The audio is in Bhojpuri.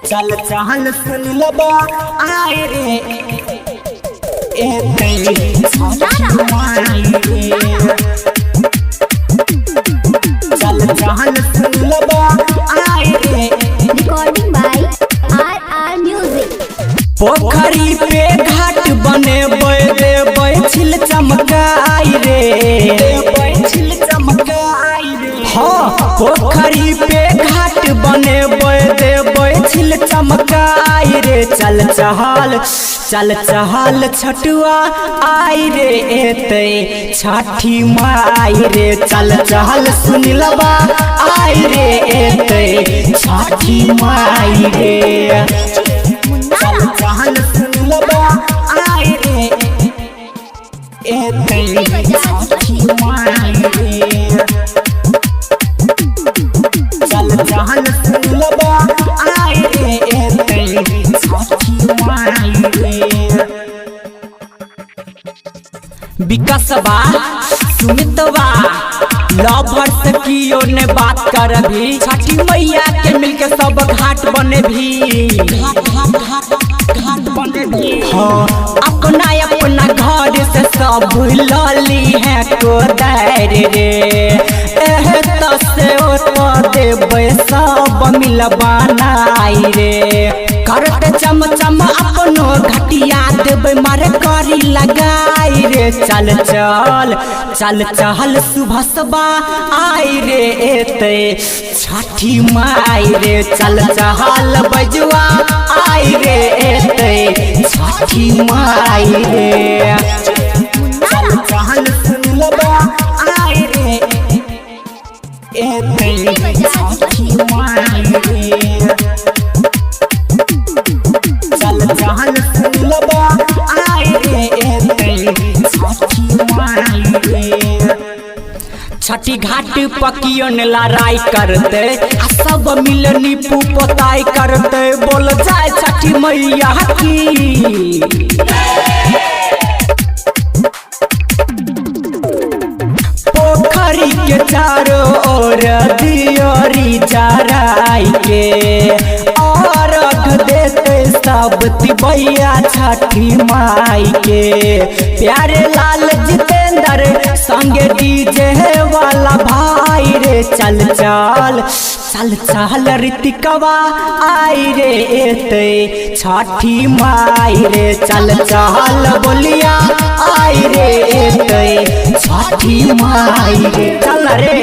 चल चहल सुन लबा आए रे ए तेरी छाछुआई रे चल चहल सुन लबा आए रे। Recording by RR music. पोखरी पे घाट बने देबै छिल चमकाई रे देबै छिल चमकाई रे। हाँ पोखरी पे घाट बने देबै छिल चमकाई रे। चल चहल छठुआ आई रे एते छठी माई रे। चल चहल सुन लबा आई रे एते छठी माई रे। चल चहल सुन लबा आए रे एते छठी माई रे। चल चहल सुन लबा आए रे एते छठी माई रे। विकासबा सुमितवा लवर से कियो ने बात कर भी छठी मैया के मिलके सब घाट बने भी घाट बने भी। हाँ अपना अपना घर से सब लली है को दार रे एह तसे ओ तो देबै सब मिलबानाई रे। करते चम चम अपनो घटिया देबै मारे करी लगाई रे। चल चहल सुबह आई रे एते छठी माई रे। चल चहल बजुआ आई रे एते छठी माई रे। चल चहल सुन लबा आई रे एते छठी माई रे। चल चहल सुन लबा आए रे एते छठी माई रे। छठी घाट पकियन लड़ाई करते आ सब मिलनी पुपताई करते बोल जाए छठी मैया की। पोखरी के चारों ओर दियोरी जराई के और देते सब तिबैया छठी माई के। प्यारे लाल जितेंद्र संगे डीजे वाला भाई रे। चल ऋतिकवा आई रे एते छठी माई रे। चल बोलिया आई रे एते छठी माई रे। चल रे।